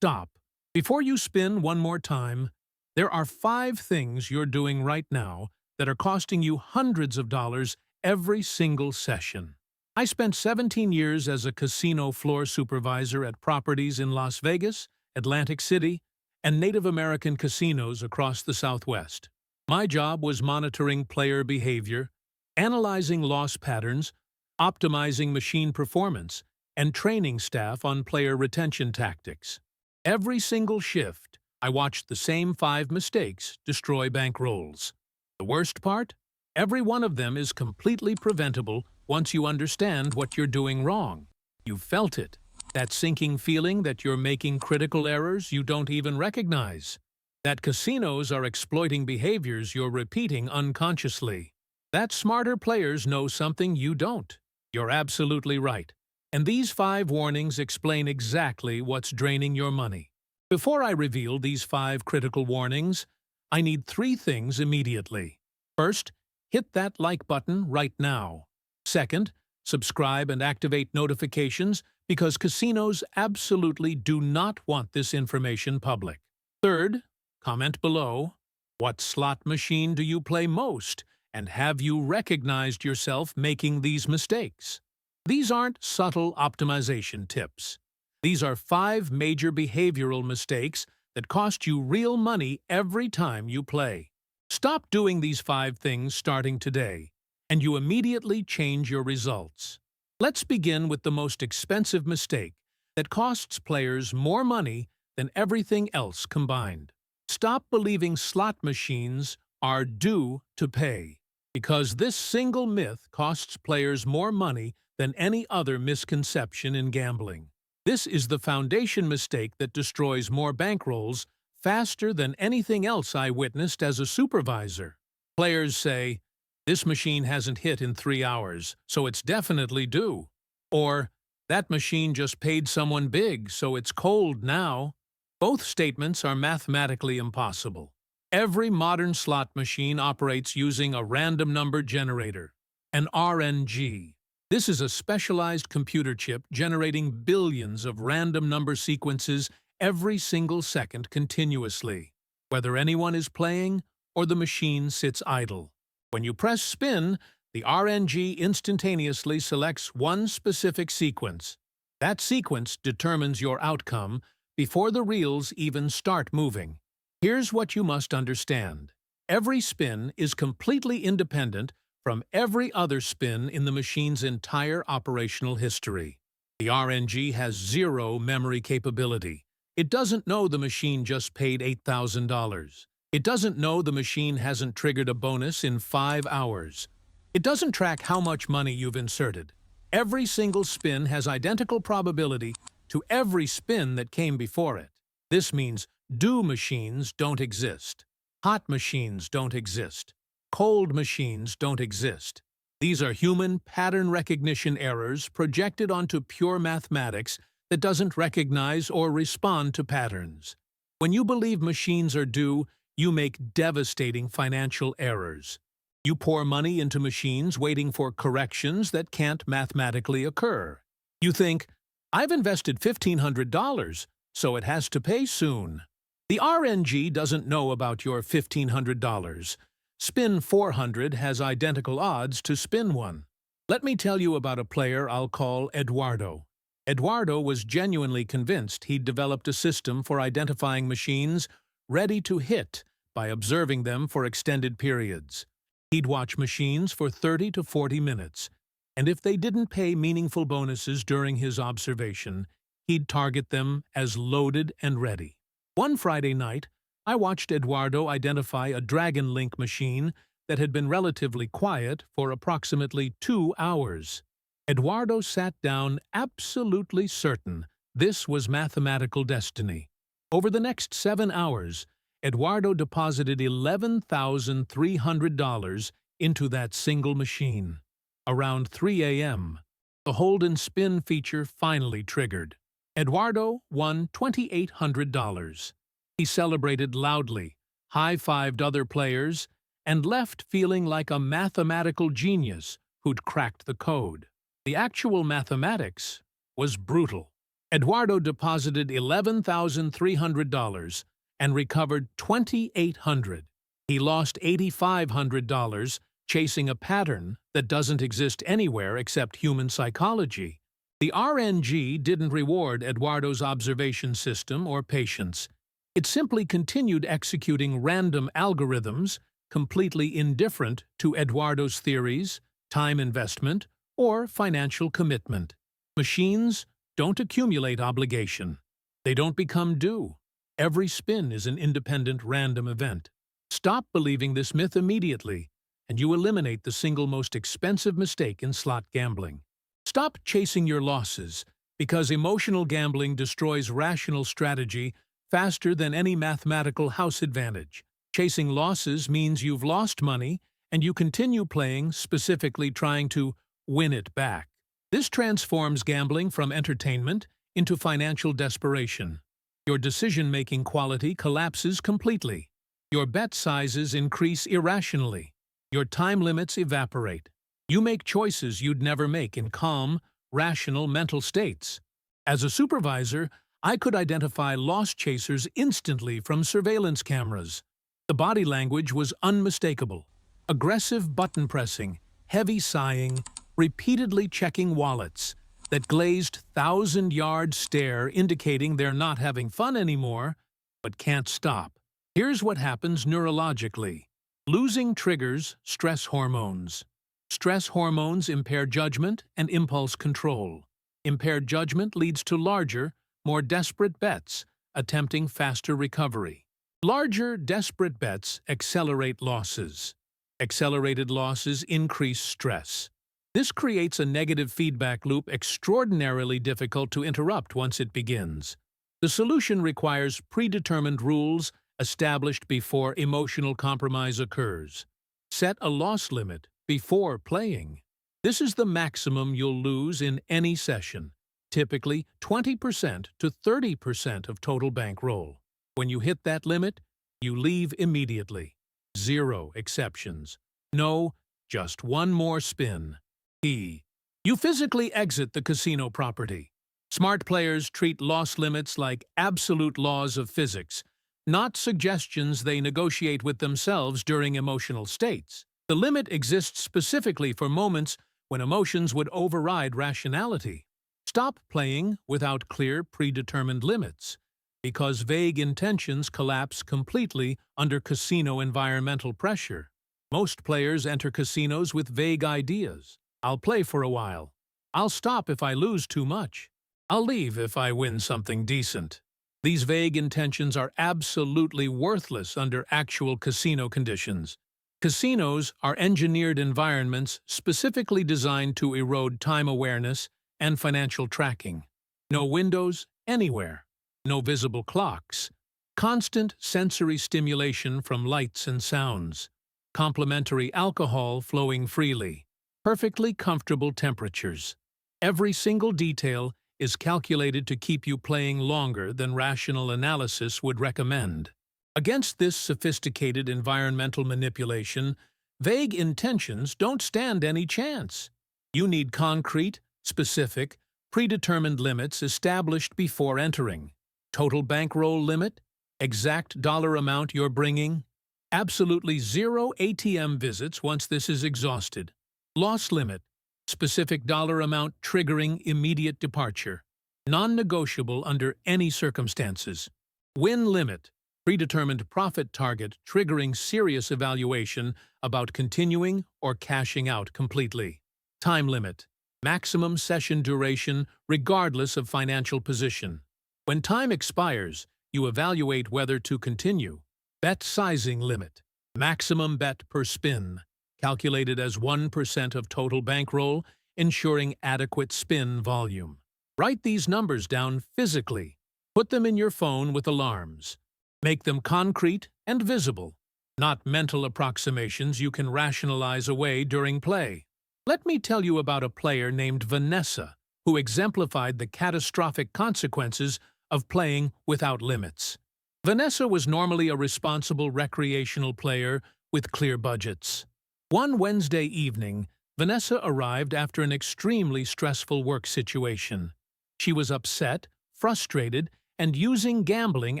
stop. Before you spin one more time, there are 5 things you're doing right now that are costing you hundreds of dollars every single session. I spent 17 years as a casino floor supervisor at properties in Las Vegas, Atlantic City, and Native American casinos across the Southwest. My job was monitoring player behavior, analyzing loss patterns, optimizing machine performance, and training staff on player retention tactics. Every single shift, I watched the same 5 mistakes destroy bankrolls. The worst part? Every one of them is completely preventable once you understand what you're doing wrong. You've felt it, that sinking feeling that you're making critical errors you don't even recognize. That casinos are exploiting behaviors you're repeating unconsciously. That smarter players know something you don't. You're absolutely right. And these 5 warnings explain exactly what's draining your money. Before I reveal these 5 critical warnings, I need 3 things immediately. First, hit that like button right now. Second, subscribe and activate notifications because casinos absolutely do not want this information public. Third, comment below, what slot machine do you play most, and have you recognized yourself making these mistakes? These aren't subtle optimization tips. These are 5 major behavioral mistakes that cost you real money every time you play. Stop doing these 5 things starting today, and you immediately change your results. Let's begin with the most expensive mistake that costs players more money than everything else combined. Stop believing slot machines are due to pay, because this single myth costs players more money than any other misconception in gambling. This is the foundation mistake that destroys more bankrolls faster than anything else I witnessed as a supervisor. Players say, "This machine hasn't hit in 3 hours, so it's definitely due." Or, "That machine just paid someone big, so it's cold now." Both statements are mathematically impossible. Every modern slot machine operates using a random number generator, an RNG. This is a specialized computer chip generating billions of random number sequences every single second continuously, whether anyone is playing or the machine sits idle. When you press spin, the RNG instantaneously selects one specific sequence. That sequence determines your outcome before the reels even start moving. Here's what you must understand. Every spin is completely independent from every other spin in the machine's entire operational history. The RNG has 0 memory capability. It doesn't know the machine just paid $8,000. It doesn't know the machine hasn't triggered a bonus in 5 hours. It doesn't track how much money you've inserted. Every single spin has identical probability to every spin that came before it. This means due machines don't exist. Hot machines don't exist. Cold machines don't exist. These are human pattern recognition errors projected onto pure mathematics that doesn't recognize or respond to patterns. When you believe machines are due, you make devastating financial errors. You pour money into machines waiting for corrections that can't mathematically occur. You think, "I've invested $1,500, so it has to pay soon." The RNG doesn't know about your $1,500. Spin 400 has identical odds to spin 1. Let me tell you about a player I'll call Eduardo. Eduardo was genuinely convinced he'd developed a system for identifying machines ready to hit by observing them for extended periods. He'd watch machines for 30 to 40 minutes, and if they didn't pay meaningful bonuses during his observation, he'd target them as loaded and ready. One Friday night, I watched Eduardo identify a Dragon Link machine that had been relatively quiet for approximately 2 hours. Eduardo sat down absolutely certain this was mathematical destiny. Over the next 7 hours, Eduardo deposited $11,300 into that single machine. Around 3 a.m., the hold and spin feature finally triggered. Eduardo won $2,800. He celebrated loudly, high-fived other players, and left feeling like a mathematical genius who'd cracked the code. The actual mathematics was brutal. Eduardo deposited $11,300 and recovered $2,800. He lost $8,500 chasing a pattern that doesn't exist anywhere except human psychology. The RNG didn't reward Eduardo's observation system or patience. It simply continued executing random algorithms completely indifferent to Eduardo's theories, time investment, or financial commitment. Machines don't accumulate obligation. They don't become due. Every spin is an independent random event. Stop believing this myth immediately, and you eliminate the single most expensive mistake in slot gambling. Stop chasing your losses, because emotional gambling destroys rational strategy faster than any mathematical house advantage. Chasing losses means you've lost money, and you continue playing, specifically trying to win it back. This transforms gambling from entertainment into financial desperation. Your decision-making quality collapses completely. Your bet sizes increase irrationally. Your time limits evaporate. You make choices you'd never make in calm, rational mental states. As a supervisor, I could identify loss chasers instantly from surveillance cameras. The body language was unmistakable. Aggressive button pressing, heavy sighing, repeatedly checking wallets, that glazed thousand-yard stare indicating they're not having fun anymore, but can't stop. Here's what happens neurologically. Losing triggers stress hormones. Stress hormones impair judgment and impulse control. Impaired judgment leads to larger, more desperate bets, attempting faster recovery. Larger, desperate bets accelerate losses. Accelerated losses increase stress. This creates a negative feedback loop extraordinarily difficult to interrupt once it begins. The solution requires predetermined rules established before emotional compromise occurs. Set a loss limit before playing. This is the maximum you'll lose in any session, typically 20% to 30% of total bankroll. When you hit that limit, you leave immediately. Zero exceptions. No, just one more spin. You physically exit the casino property. Smart players treat loss limits like absolute laws of physics, not suggestions they negotiate with themselves during emotional states. The limit exists specifically for moments when emotions would override rationality. Stop playing without clear, predetermined limits, because vague intentions collapse completely under casino environmental pressure. Most players enter casinos with vague ideas. I'll play for a while. I'll stop if I lose too much. I'll leave if I win something decent. These vague intentions are absolutely worthless under actual casino conditions. Casinos are engineered environments specifically designed to erode time awareness and financial tracking. No windows anywhere. No visible clocks. Constant sensory stimulation from lights and sounds. Complementary alcohol flowing freely. Perfectly comfortable temperatures. Every single detail is calculated to keep you playing longer than rational analysis would recommend. Against this sophisticated environmental manipulation, vague intentions don't stand any chance. You need concrete, specific, predetermined limits established before entering. Total bankroll limit, exact dollar amount you're bringing, absolutely zero ATM visits once this is exhausted. Loss limit, specific dollar amount triggering immediate departure. Non-negotiable under any circumstances. Win limit, predetermined profit target triggering serious evaluation about continuing or cashing out completely. Time limit, maximum session duration regardless of financial position. When time expires, you evaluate whether to continue. Bet sizing limit, maximum bet per spin, calculated as 1% of total bankroll, ensuring adequate spin volume. Write these numbers down physically. Put them in your phone with alarms. Make them concrete and visible, not mental approximations you can rationalize away during play. Let me tell you about a player named Vanessa, who exemplified the catastrophic consequences of playing without limits. Vanessa was normally a responsible recreational player with clear budgets. One Wednesday evening, Vanessa arrived after an extremely stressful work situation. She was upset, frustrated, and using gambling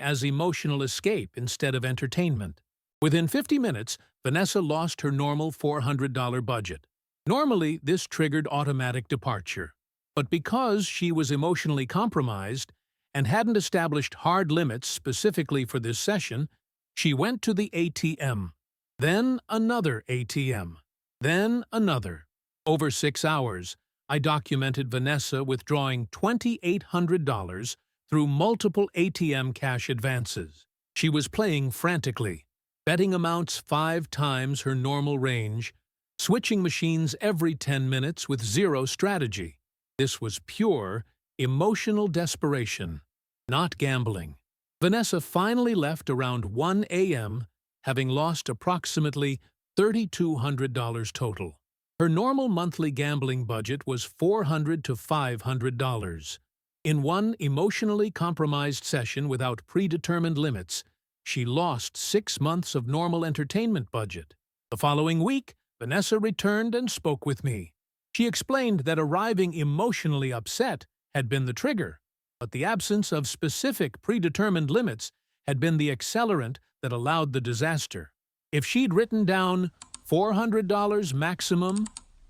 as emotional escape instead of entertainment. Within 50 minutes, Vanessa lost her normal $400 budget. Normally, this triggered automatic departure. But because she was emotionally compromised and hadn't established hard limits specifically for this session, she went to the ATM. Then another ATM. Then another. Over 6 hours, I documented Vanessa withdrawing $2,800 through multiple ATM cash advances. She was playing frantically, betting amounts 5 times her normal range, switching machines every 10 minutes with zero strategy. This was pure, emotional desperation, not gambling. Vanessa finally left around 1 a.m., having lost approximately $3,200 total. Her normal monthly gambling budget was $400 to $500. In one emotionally compromised session without predetermined limits, she lost 6 months of normal entertainment budget. The following week, Vanessa returned and spoke with me. She explained that arriving emotionally upset had been the trigger, but the absence of specific predetermined limits had been the accelerant that allowed the disaster. If she'd written down $400 maximum,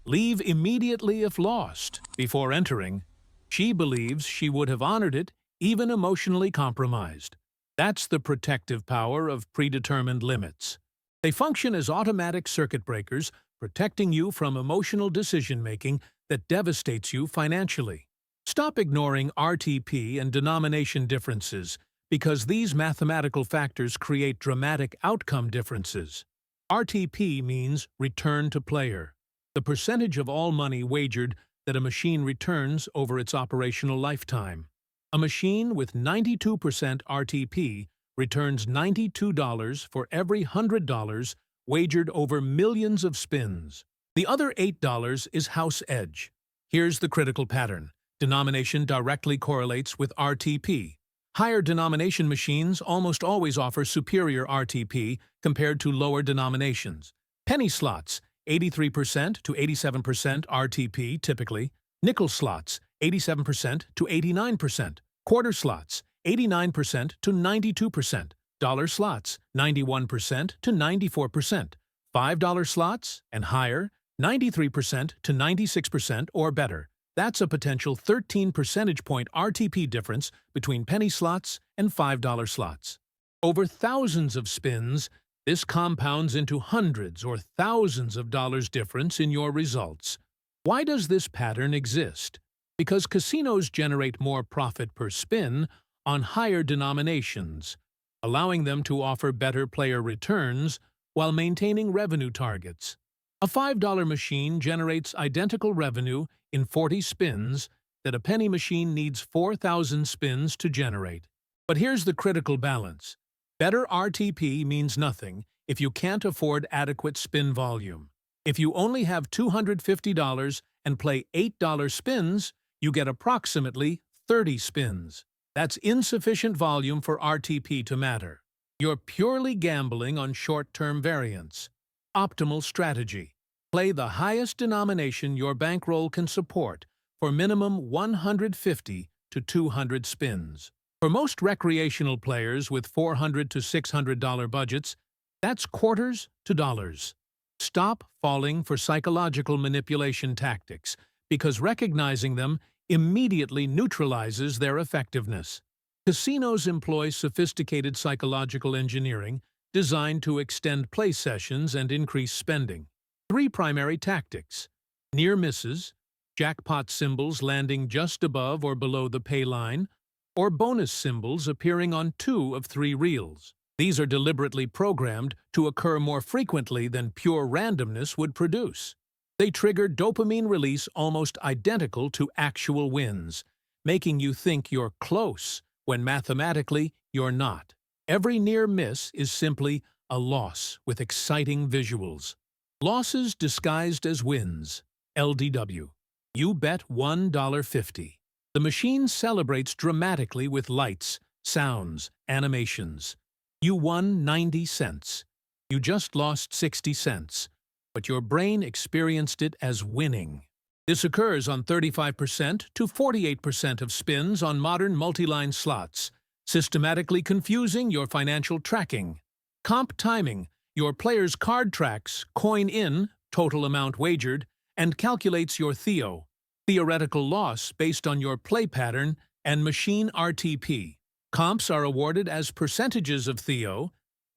leave immediately if lost, before entering, she believes she would have honored it, even emotionally compromised. That's the protective power of predetermined limits. They function as automatic circuit breakers, protecting you from emotional decision-making that devastates you financially. Stop ignoring RTP and denomination differences, because these mathematical factors create dramatic outcome differences. RTP means return to player, the percentage of all money wagered that a machine returns over its operational lifetime. A machine with 92% RTP returns $92 for every $100 wagered over millions of spins. The other $8 is house edge. Here's the critical pattern. Denomination directly correlates with RTP. Higher denomination machines almost always offer superior RTP compared to lower denominations. Penny slots, 83% to 87% RTP typically. Nickel slots, 87% to 89%. Quarter slots, 89% to 92%. Dollar slots, 91% to 94%. $5 slots and higher, 93% to 96% or better. That's a potential 13 percentage point RTP difference between penny slots and $5 slots. Over thousands of spins, this compounds into hundreds or thousands of dollars difference in your results. Why does this pattern exist? Because casinos generate more profit per spin on higher denominations, allowing them to offer better player returns while maintaining revenue targets. A $5 machine generates identical revenue in 40 spins that a penny machine needs 4,000 spins to generate. But here's the critical balance. Better RTP means nothing if you can't afford adequate spin volume. If you only have $250 and play $8 spins, you get approximately 30 spins. That's insufficient volume for RTP to matter. You're purely gambling on short-term variance. Optimal strategy. Play the highest denomination your bankroll can support for minimum 150 to 200 spins. For most recreational players with $400 to $600 budgets, that's quarters to dollars. Stop falling for psychological manipulation tactics, because recognizing them immediately neutralizes their effectiveness. Casinos employ sophisticated psychological engineering designed to extend play sessions and increase spending. 3 primary tactics: near misses, jackpot symbols landing just above or below the pay line, or bonus symbols appearing on 2 of 3 reels. These are deliberately programmed to occur more frequently than pure randomness would produce. They trigger dopamine release almost identical to actual wins, making you think you're close when mathematically you're not. Every near miss is simply a loss with exciting visuals. Losses disguised as wins. LDW. You bet $1.50. The machine celebrates dramatically with lights, sounds, animations. You won 90 cents. You just lost 60 cents, but your brain experienced it as winning. This occurs on 35% to 48% of spins on modern multi-line slots, systematically confusing your financial tracking. Comp timing. Your player's card tracks coin in, total amount wagered, and calculates your theoretical loss based on your play pattern and machine RTP. Comps are awarded as percentages of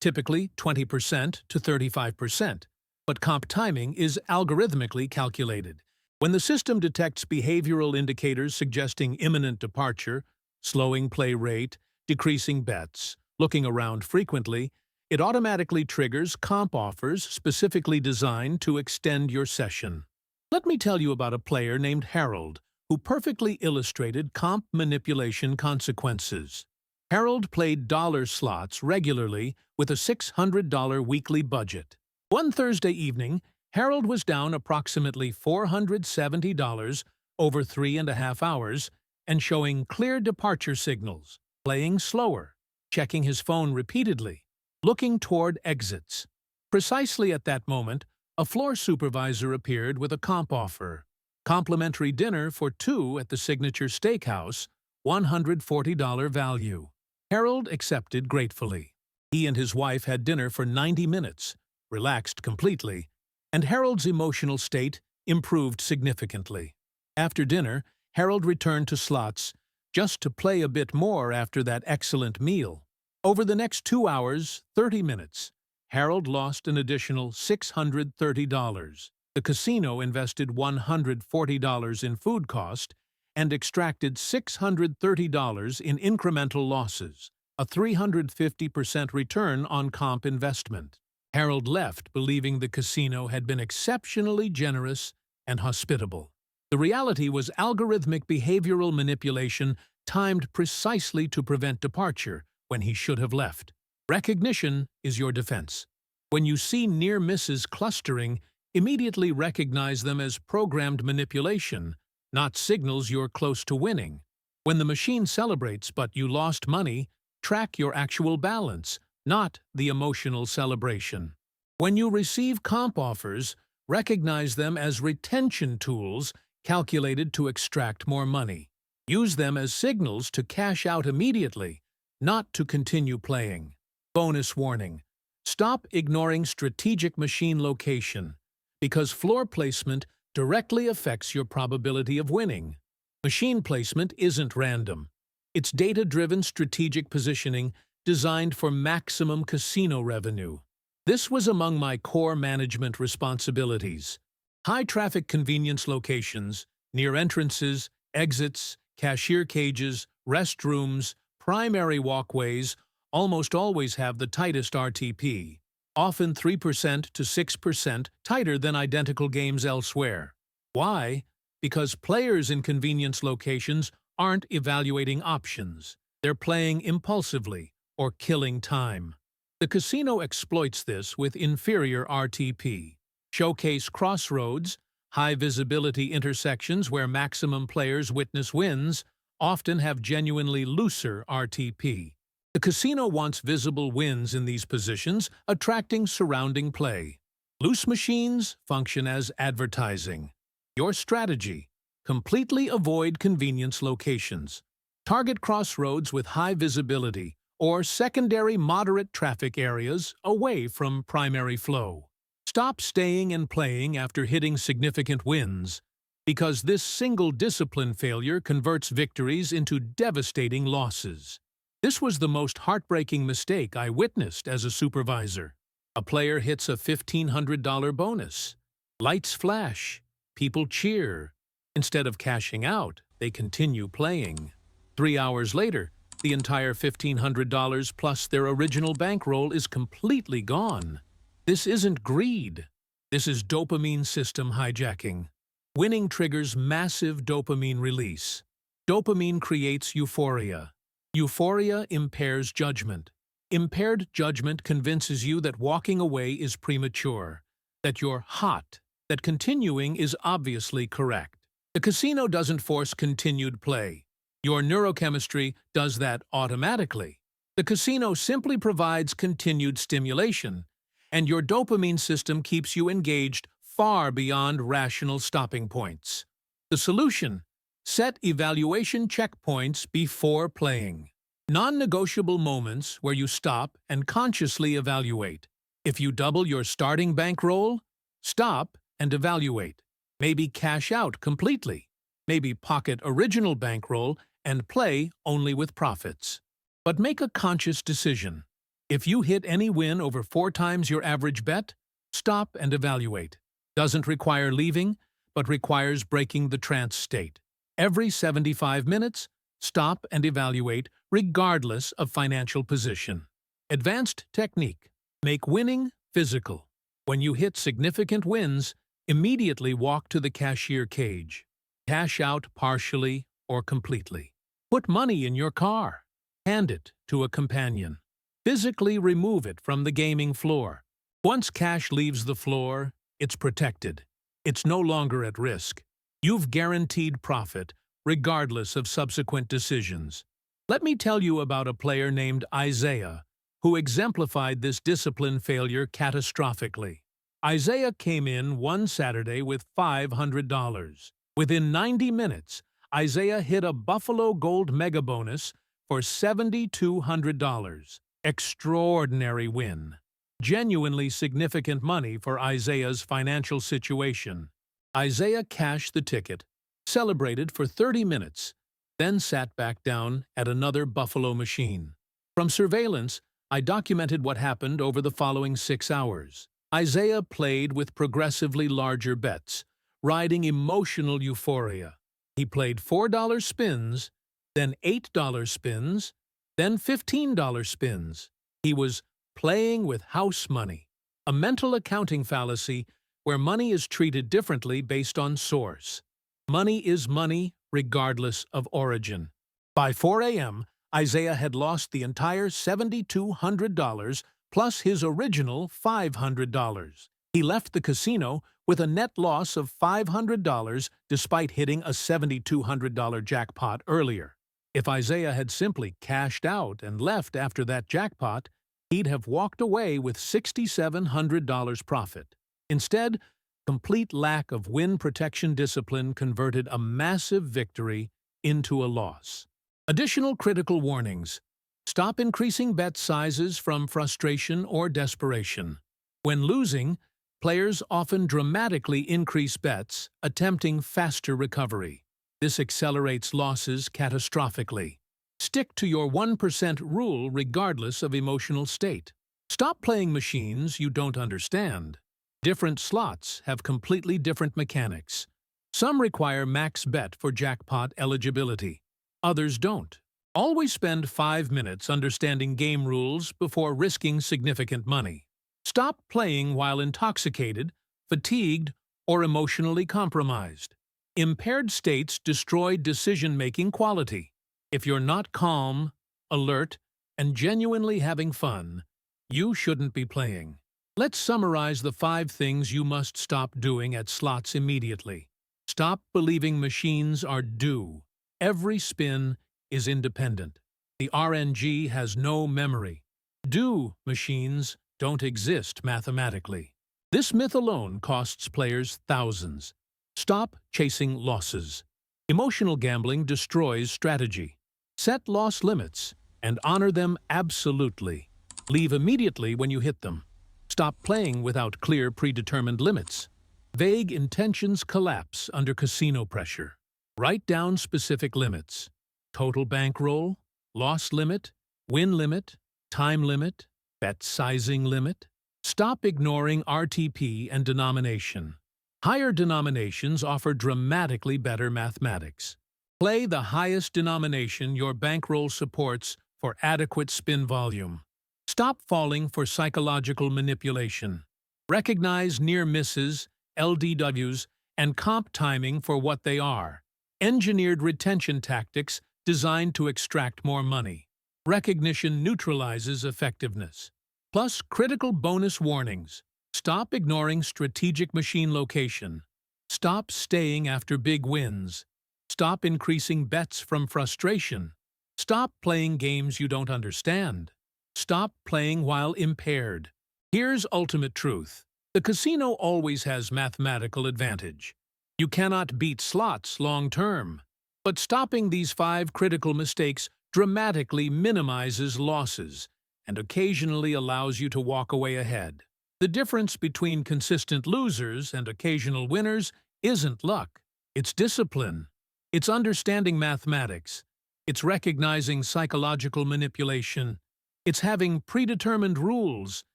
typically 20% to 35%, but comp timing is algorithmically calculated. When the system detects behavioral indicators suggesting imminent departure, slowing play rate, decreasing bets, looking around frequently, it automatically triggers comp offers specifically designed to extend your session. Let me tell you about a player named Harold, who perfectly illustrated comp manipulation consequences. Harold played dollar slots regularly with a $600 weekly budget. One Thursday evening, Harold was down approximately $470 over 3.5 hours and showing clear departure signals, playing slower, checking his phone repeatedly, looking toward exits. Precisely at that moment, a floor supervisor appeared with a comp offer. Complimentary dinner for two at the Signature Steakhouse, $140 value. Harold accepted gratefully. He and his wife had dinner for 90 minutes, relaxed completely, and Harold's emotional state improved significantly. After dinner, Harold returned to slots just to play a bit more after that excellent meal. Over the next 2 hours, 30 minutes, Harold lost an additional $630. The casino invested $140 in food cost and extracted $630 in incremental losses, a 350% return on comp investment. Harold left believing the casino had been exceptionally generous and hospitable. The reality was algorithmic behavioral manipulation timed precisely to prevent departure when he should have left. Recognition is your defense. When you see near misses clustering, immediately recognize them as programmed manipulation, not signals you're close to winning. When the machine celebrates but you lost money, track your actual balance, not the emotional celebration. When you receive comp offers, recognize them as retention tools calculated to extract more money. Use them as signals to cash out immediately, not to continue playing. Bonus warning: stop ignoring strategic machine location, because floor placement directly affects your probability of winning. Machine placement isn't random. It's data-driven strategic positioning designed for maximum casino revenue. This was among my core management responsibilities. High-traffic convenience locations, near entrances, exits, cashier cages, restrooms, primary walkways almost always have the tightest RTP, often 3% to 6% tighter than identical games elsewhere. Why? Because players in convenience locations aren't evaluating options. They're playing impulsively or killing time. The casino exploits this with inferior RTP. Showcase crossroads, high-visibility intersections where maximum players witness wins, often have genuinely looser RTP. The casino wants visible wins in these positions, attracting surrounding play. Loose machines function as advertising. Your strategy: completely avoid convenience locations. Target crossroads with high visibility or secondary moderate traffic areas away from primary flow. Stop staying and playing after hitting significant wins, because this single discipline failure converts victories into devastating losses. This was the most heartbreaking mistake I witnessed as a supervisor. A player hits a $1,500 bonus. Lights flash. People cheer. Instead of cashing out, they continue playing. 3 hours later, the entire $1,500 plus their original bankroll is completely gone. This isn't greed. This is dopamine system hijacking. Winning triggers massive dopamine release. Dopamine creates euphoria. Euphoria impairs judgment. Impaired judgment convinces you that walking away is premature, that you're hot, that continuing is obviously correct. The casino doesn't force continued play. Your neurochemistry does that automatically. The casino simply provides continued stimulation, and your dopamine system keeps you engaged far beyond rational stopping points. The solution: set evaluation checkpoints before playing. Non-negotiable moments where you stop and consciously evaluate. If you double your starting bankroll, stop and evaluate. Maybe cash out completely. Maybe pocket original bankroll and play only with profits. But make a conscious decision. If you hit any win over 4 times your average bet, stop and evaluate. Doesn't require leaving, but requires breaking the trance state. Every 75 minutes, stop and evaluate regardless of financial position. Advanced technique. Make winning physical. When you hit significant wins, immediately walk to the cashier cage. Cash out partially or completely. Put money in your car. Hand it to a companion. Physically remove it from the gaming floor. Once cash leaves the floor, it's protected. It's no longer at risk. You've guaranteed profit, regardless of subsequent decisions. Let me tell you about a player named Isaiah, who exemplified this discipline failure catastrophically. Isaiah came in one Saturday with $500. Within 90 minutes, Isaiah hit a Buffalo Gold mega bonus for $7,200. Extraordinary win. Genuinely significant money for Isaiah's financial situation. Isaiah cashed the ticket, celebrated for 30 minutes, then sat back down at another Buffalo machine. From surveillance, I documented what happened over the following 6 hours. Isaiah played with progressively larger bets, riding emotional euphoria. He played $4 spins, then $8 spins, then $15 spins. He was playing with house money, a mental accounting fallacy where money is treated differently based on source. Money is money regardless of origin. By 4 a.m., Isaiah had lost the entire $7,200 plus his original $500. He left the casino with a net loss of $500 despite hitting a $7,200 jackpot earlier. If Isaiah had simply cashed out and left after that jackpot, he'd have walked away with $6,700 profit. Instead, complete lack of win protection discipline converted a massive victory into a loss. Additional critical warnings. Stop increasing bet sizes from frustration or desperation. When losing, players often dramatically increase bets, attempting faster recovery. This accelerates losses catastrophically. Stick to your 1% rule regardless of emotional state. Stop playing machines you don't understand. Different slots have completely different mechanics. Some require max bet for jackpot eligibility. Others don't. Always spend 5 minutes understanding game rules before risking significant money. Stop playing while intoxicated, fatigued, or emotionally compromised. Impaired states destroy decision-making quality. If you're not calm, alert, and genuinely having fun, you shouldn't be playing. Let's summarize the 5 things you must stop doing at slots immediately. Stop believing machines are due. Every spin is independent. The RNG has no memory. Due machines don't exist mathematically. This myth alone costs players thousands. Stop chasing losses. Emotional gambling destroys strategy. Set loss limits and honor them absolutely. Leave immediately when you hit them. Stop playing without clear predetermined limits. Vague intentions collapse under casino pressure. Write down specific limits. Total bankroll, loss limit, win limit, time limit, bet sizing limit. Stop ignoring RTP and denomination. Higher denominations offer dramatically better mathematics. Play the highest denomination your bankroll supports for adequate spin volume. Stop falling for psychological manipulation. Recognize near misses, LDWs, and comp timing for what they are. Engineered retention tactics designed to extract more money. Recognition neutralizes effectiveness. Plus critical bonus warnings. Stop ignoring strategic machine location. Stop staying after big wins. Stop increasing bets from frustration. Stop playing games you don't understand. Stop playing while impaired. Here's ultimate truth. The casino always has mathematical advantage. You cannot beat slots long term. But stopping these 5 critical mistakes dramatically minimizes losses and occasionally allows you to walk away ahead. The difference between consistent losers and occasional winners isn't luck. It's discipline. It's understanding mathematics. It's recognizing psychological manipulation. It's having predetermined rules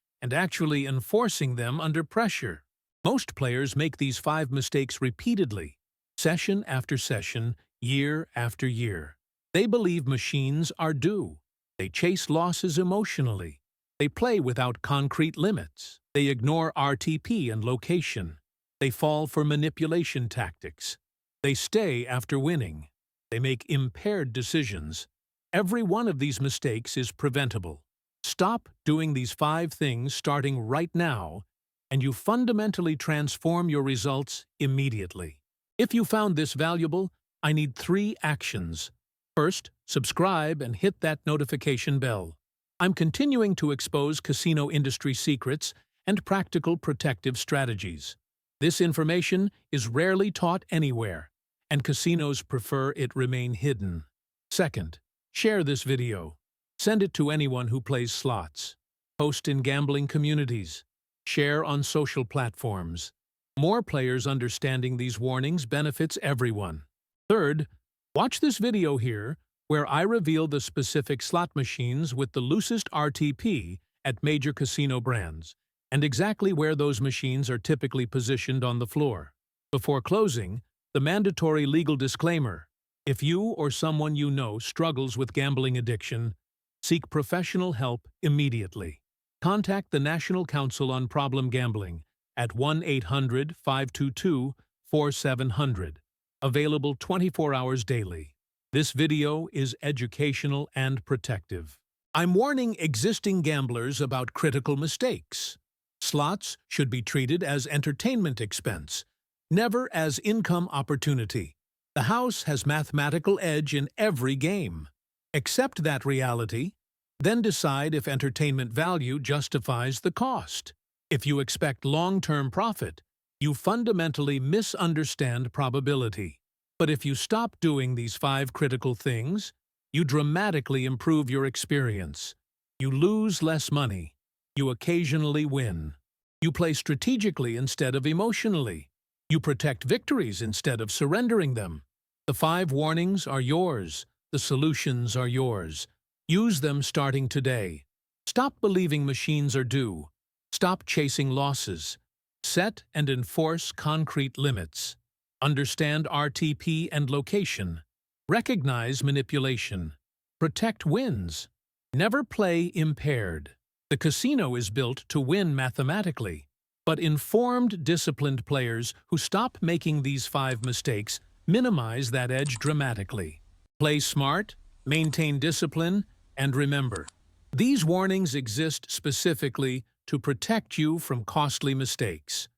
and actually enforcing them under pressure. Most players make these 5 mistakes repeatedly, session after session, year after year. They believe machines are due. They chase losses emotionally. They play without concrete limits. They ignore RTP and location. They fall for manipulation tactics. They stay after winning. They make impaired decisions. Every one of these mistakes is preventable. Stop doing these 5 things starting right now, and you fundamentally transform your results immediately. If you found this valuable, I need 3 actions. First, subscribe and hit that notification bell. I'm continuing to expose casino industry secrets and practical protective strategies. This information is rarely taught anywhere, and casinos prefer it remain hidden. Second, share this video. Send it to anyone who plays slots. Post in gambling communities. Share on social platforms. More players understanding these warnings benefits everyone. Third, watch this video here where I reveal the specific slot machines with the loosest RTP at major casino brands and exactly where those machines are typically positioned on the floor. Before closing, the mandatory legal disclaimer. If you or someone you know struggles with gambling addiction, seek professional help immediately. Contact the National Council on Problem Gambling at 1-800-522-4700. Available 24 hours daily. This video is educational and protective. I'm warning existing gamblers about critical mistakes. Slots should be treated as entertainment expense, never as income opportunity. The house has mathematical edge in every game. Accept that reality, then decide if entertainment value justifies the cost. If you expect long-term profit, you fundamentally misunderstand probability. But if you stop doing these 5 critical things, you dramatically improve your experience. You lose less money. You occasionally win. You play strategically instead of emotionally. You protect victories instead of surrendering them. The 5 warnings are yours. The solutions are yours. Use them starting today. Stop believing machines are due. Stop chasing losses. Set and enforce concrete limits. Understand RTP and location. Recognize manipulation. Protect wins. Never play impaired. The casino is built to win mathematically, but informed, disciplined players who stop making these 5 mistakes minimize that edge dramatically. Play smart, maintain discipline, and remember, these warnings exist specifically to protect you from costly mistakes.